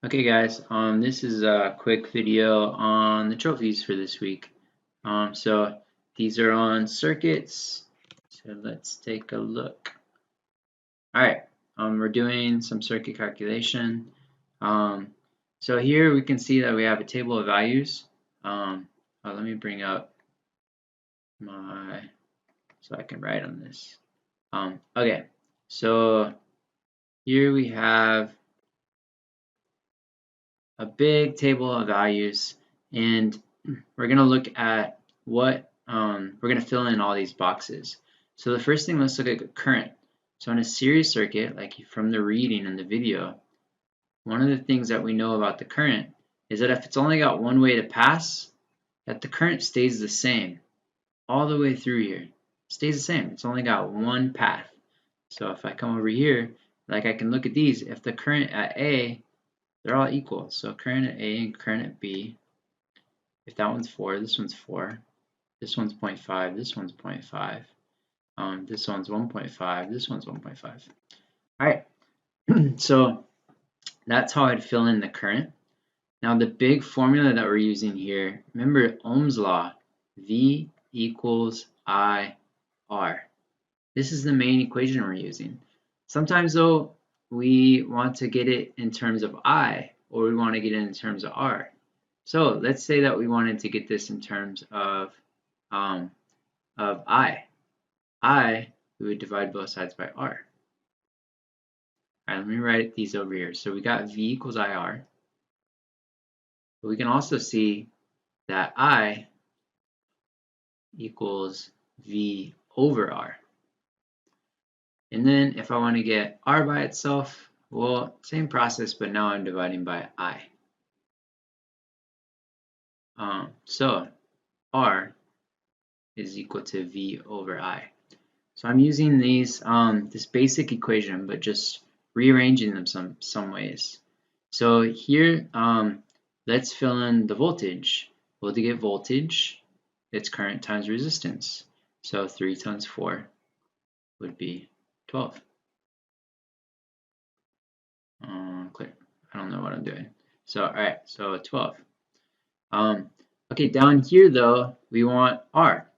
Okay guys, this is a quick video on the trophies for this week. So these are on circuits, so let's take a look. Alright, we're doing some circuit calculation. So here we can see that we have a table of values. Let me bring up so I can write on this. Okay, so here we have a big table of values, and we're going to look at what we're going to fill in all these boxes. So the first thing, let's look at current. So in a series circuit, like from the reading in the video, one of the things that we know about the current is that if it's only got one way to pass, that the current stays the same all the way through here. It stays the same. It's only got one path. So if I come over here, like I can look at these, if the current at A, they're all equal. So current at A and current at B, if that one's 4, this one's 4, this one's 0.5, this one's 0.5, this one's 1.5, this one's 1.5. All right, so that's how I'd fill in the current. Now the big formula that we're using here, remember Ohm's law, V equals I R. This is the main equation we're using. Sometimes though, we want to get it in terms of I, or we want to get it in terms of R. So let's say that we wanted to get this in terms of I. We would divide both sides by R. All right, let me write these over here. So we got V equals IR. But we can also see that I equals V over R. And then if I want to get R by itself, well, same process, but now I'm dividing by I. So R is equal to V over I. So I'm using these this basic equation, but just rearranging them some ways. So here, let's fill in the voltage. Well, to get voltage, it's current times resistance. So 3 times 4 would be 12. Clear. I don't know what I'm doing. So all right, so 12. Okay, down here though, we want R.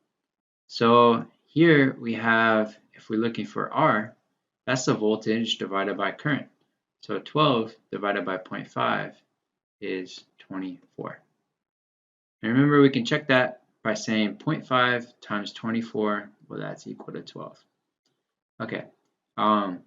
So here we have, if we're looking for R, that's the voltage divided by current. So 12 divided by 0.5 is 24. And remember, we can check that by saying 0.5 times 24, well, that's equal to 12. Okay. All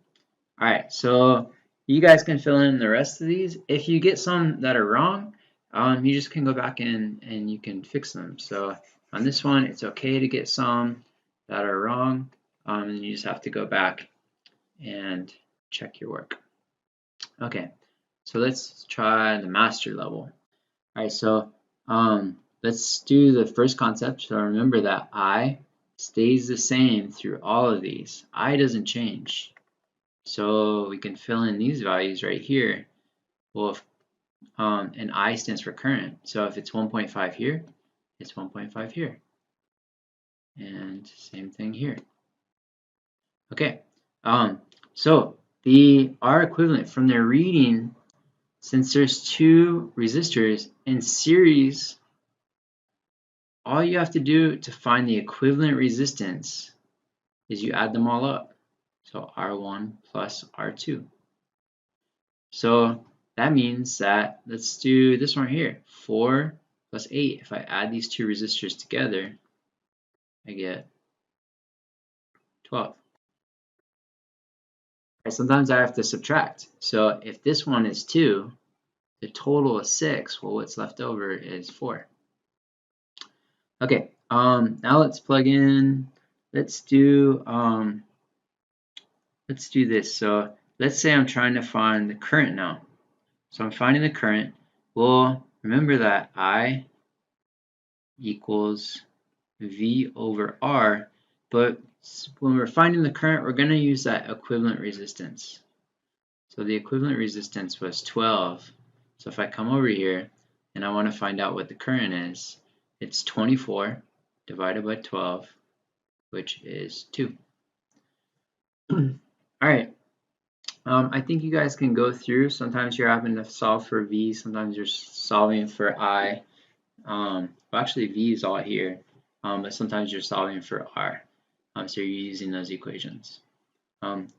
right, so you guys can fill in the rest of these. If you get some that are wrong, you just can go back in and you can fix them. So on this one, it's okay to get some that are wrong, and you just have to go back and check your work. Okay, so let's try the master level. All right, so let's do the first concept. So remember that I stays the same through all of these. I doesn't change. So we can fill in these values right here. Well, if, and I stands for current. So if it's 1.5 here, it's 1.5 here. And same thing here. Okay, so the R equivalent from their reading, since there's two resistors in series, all you have to do to find the equivalent resistance is you add them all up. So R1 plus R2. So that means that, let's do this one here, 4 plus 8. If I add these two resistors together, I get 12. Right, sometimes I have to subtract. So if this one is 2, the total is 6. Well, what's left over is 4. Okay, now let's plug in. Let's do this. So let's say I'm trying to find the current now. So I'm finding the current. Well, remember that I equals V over R, but when we're finding the current, we're going to use that equivalent resistance. So the equivalent resistance was 12. So if I come over here and I want to find out what the current is, it's 24 divided by 12, which is 2. All right, I think you guys can go through. Sometimes you're having to solve for v, sometimes you're solving for I. Well, actually v is all here, but sometimes you're solving for r. So you're using those equations.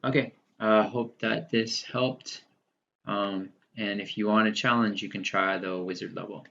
Okay, hope that this helped. And if you want a challenge, you can try the wizard level.